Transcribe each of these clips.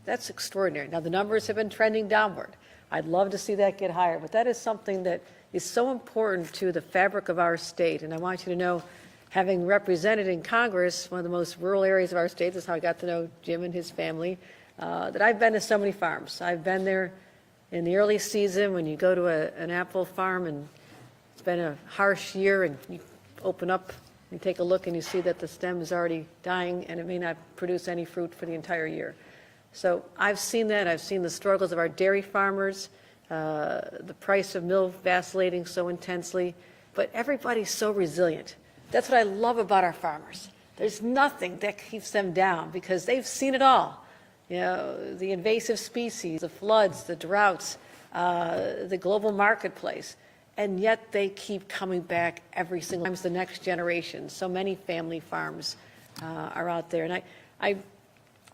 That's extraordinary. Now, the numbers have been trending downward. I'd love to see that get higher, but that is something that is so important to the fabric of our state. And I want you to know, having represented in Congress one of the most rural areas of our state, that's how I got to know Jim and his family, that I've been to so many farms. I've been there in the early season when you go to an apple farm and it's been a harsh year and you open up and take a look and you see that the stem is already dying and it may not produce any fruit for the entire year. So I've seen that. I've seen the struggles of our dairy farmers, the price of milk vacillating so intensely, but everybody's so resilient. That's what I love about our farmers. There's nothing that keeps them down because they've seen it all. You know, the invasive species, the floods, the droughts, the global marketplace, and yet they keep coming back every single time. The next generation. So many family farms are out there, and I'm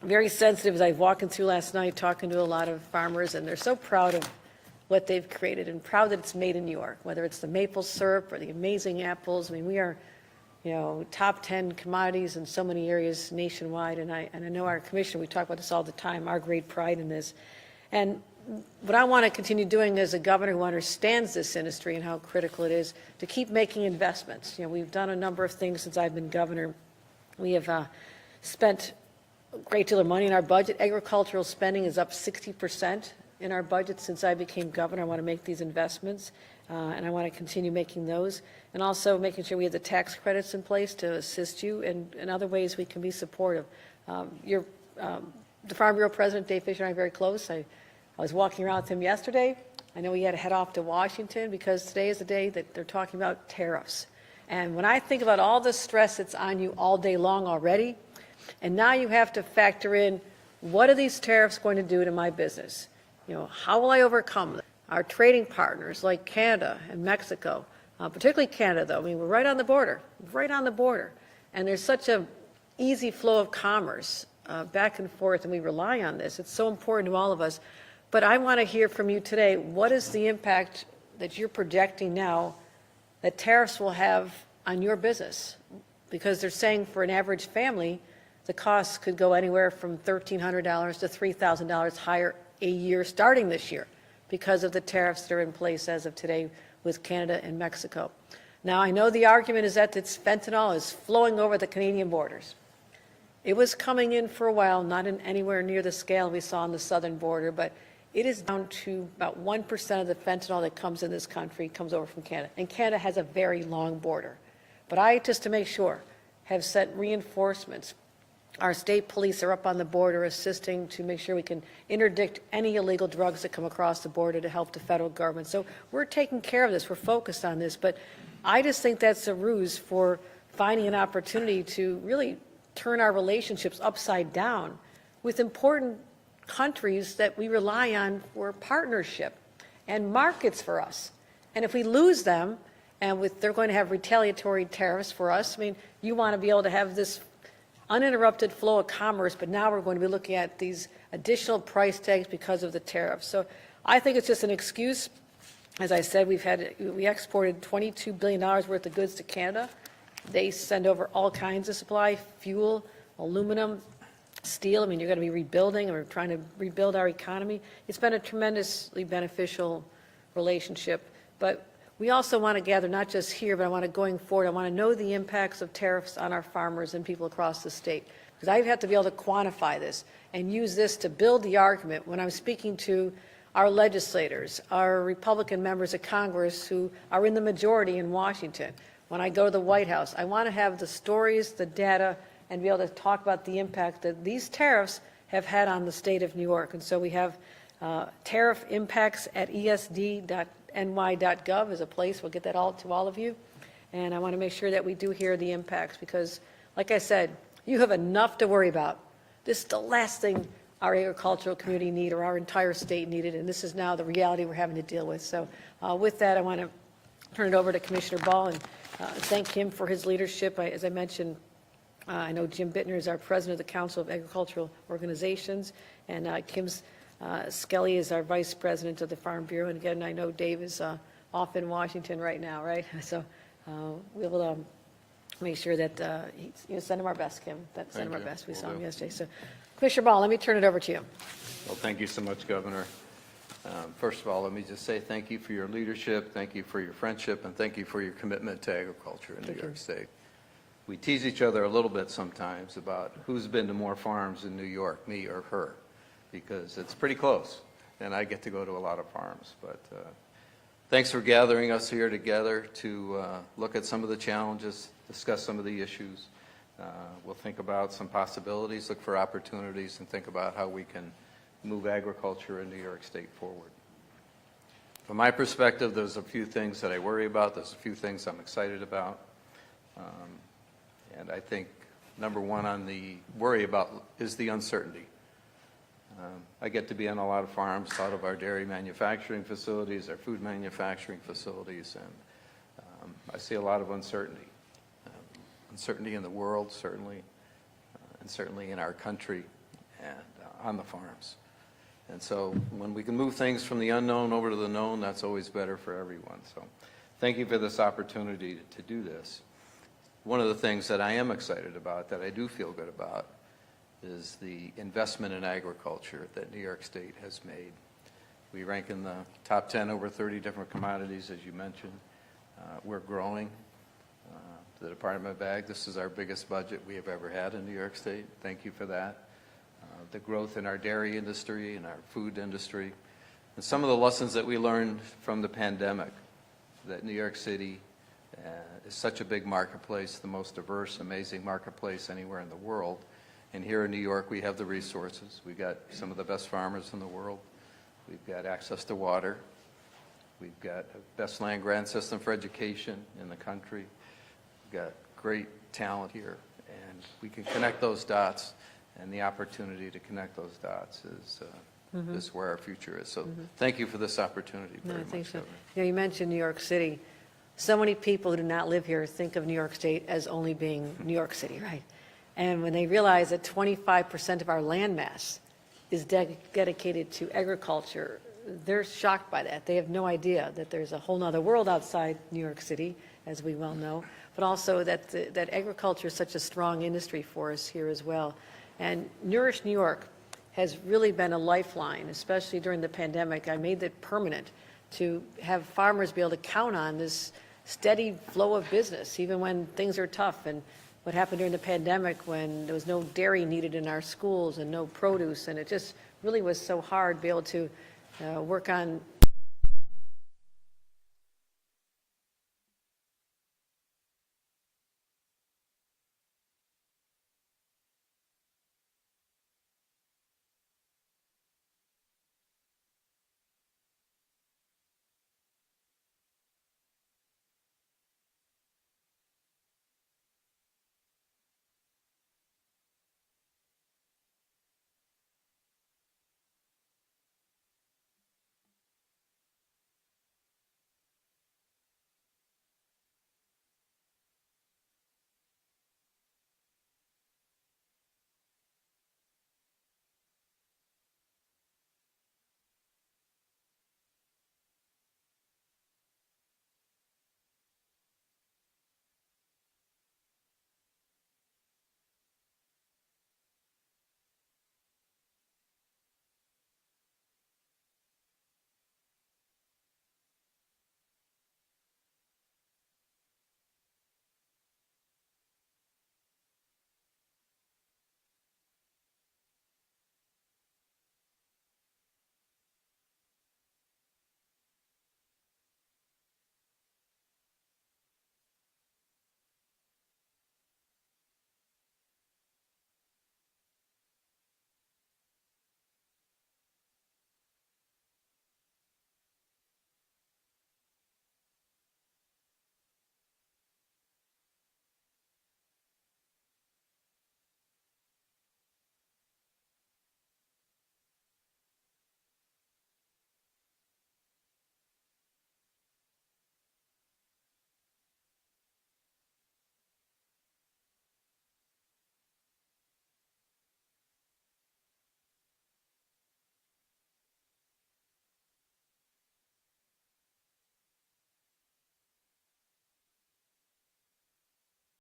very sensitive as I was walking through last night, talking to a lot of farmers, and they're so proud of what they've created and proud that it's made in New York. Whether it's the maple syrup or the amazing apples, I mean, we are, you know, top 10 commodities in so many areas nationwide, and I know our commissioner, we talk about this all the time, our great pride in this. And what I want to continue doing as a governor who understands this industry and how critical it is to keep making investments. You know, we've done a number of things since I've been governor. We have spent a great deal of money in our budget. Agricultural spending is up 60% in our budget since I became governor. I want to make these investments, and I want to continue making those, and also making sure we have the tax credits in place to assist you and other ways we can be supportive. The Farm Bureau President, Dave Fisher, and I are very close. I was walking around with him yesterday. I know he had to head off to Washington because today is the day that they're talking about tariffs. And when I think about all the stress that's on you all day long already, and now you have to factor in, what are these tariffs going to do to my business? You know, how will I overcome them? Our trading partners like Canada and Mexico, particularly Canada, though. I mean, we're right on the border, and there's such a easy flow of commerce back and forth, and we rely on this. It's so important to all of us. But I want to hear from you today, what is the impact that you're projecting now that tariffs will have on your business? Because they're saying for an average family, the costs could go anywhere from $1,300 to $3,000 higher a year starting this year because of the tariffs that are in place as of today with Canada and Mexico. Now, I know the argument is that this fentanyl is flowing over the Canadian borders. It was coming in for a while, not in anywhere near the scale we saw on the southern border, but it is down to about 1% of the fentanyl that comes in this country comes over from Canada. And Canada has a very long border. But I, just to make sure, have sent reinforcements. Our state police are up on the border assisting to make sure we can interdict any illegal drugs that come across the border to help the federal government. So we're taking care of this. We're focused on this. But I just think that's a ruse for finding an opportunity to really turn our relationships upside down with important countries that we rely on for partnership and markets for us. And if we lose them, and they're going to have retaliatory tariffs for us, I mean, you want to be able to have this uninterrupted flow of commerce, but now we're going to be looking at these additional price tags because of the tariffs. So I think it's just an excuse. As I said, we exported $22 billion worth of goods to Canada. They send over all kinds of supply, fuel, aluminum, steel. I mean, you're going to be rebuilding, and we're trying to rebuild our economy. It's been a tremendously beneficial relationship. But we also want to gather, not just here, but I want to going forward, I want to know the impacts of tariffs on our farmers and people across the state. Because I have to be able to quantify this and use this to build the argument when I'm speaking to our legislators, our Republican members of Congress who are in the majority in Washington. When I go to the White House, I want to have the stories, the data, and be able to talk about the impact that these tariffs have had on the state of New York. And so we have tariff impacts at esd.ny.gov is a place. We'll get that all to all of you. And I want to make sure that we do hear the impacts because, like I said, you have enough to worry about. This is the last thing our agricultural community need or our entire state needed, and this is now the reality we're having to deal with. So with that, I want to turn it over to Commissioner Ball and thank him for his leadership. As I mentioned, I know Jim Bittner is our president of the Council of Agricultural Organizations, and Kim Skelly is our vice president of the Farm Bureau. And again, I know Dave is off in Washington right now, right? So we will make sure that send him our best, Kim. Send him our best. We saw him yesterday. So, Commissioner Ball, let me turn it over to you. Well, thank you so much, Governor. First of all, let me just say thank you for your leadership, thank you for your friendship, and thank you for your commitment to agriculture in New York State. We tease each other a little bit sometimes about who's been to more farms in New York, me or her, because it's pretty close, and I get to go to a lot of farms. But thanks for gathering us here together to look at some of the challenges, discuss some of the issues. We'll think about some possibilities, look for opportunities, and think about how we can move agriculture in New York State forward. From my perspective, there's a few things that I worry about. There's a few things I'm excited about. And I think number one on the worry about is the uncertainty. I get to be on a lot of farms, a lot of our dairy manufacturing facilities, our food manufacturing facilities, and I see a lot of uncertainty. Uncertainty in the world, certainly, and certainly in our country and on the farms. And so when we can move things from the unknown over to the known, that's always better for everyone. So thank you for this opportunity to do this. One of the things that I am excited about, that I do feel good about, is the investment in agriculture that New York State has made. We rank in the top 10 over 30 different commodities, as you mentioned. We're growing. The Department of Ag, this is our biggest budget we have ever had in New York State. Thank you for that. The growth in our dairy industry and our food industry, and some of the lessons that we learned from the pandemic, that New York City is such a big marketplace, the most diverse, amazing marketplace anywhere in the world. And here in New York, we have the resources. We've got some of the best farmers in the world. We've got access to water. We've got the best land grant system for education in the country. We've got great talent here, and we can connect those dots. And the opportunity to connect those dots is where our future is. So thank you for this opportunity very much. Thanks. You mentioned New York City. So many people who do not live here think of New York State as only being New York City, right? And when they realize that 25% of our land mass is dedicated to agriculture, they're shocked by that. They have no idea that there's a whole other world outside New York City, as we well know, but also that agriculture is such a strong industry for us here as well. And Nourish New York has really been a lifeline, especially during the pandemic. I made it permanent to have farmers be able to count on this steady flow of business, even when things are tough. And what happened during the pandemic when there was no dairy needed in our schools and no produce, and it just really was so hard to be able to work on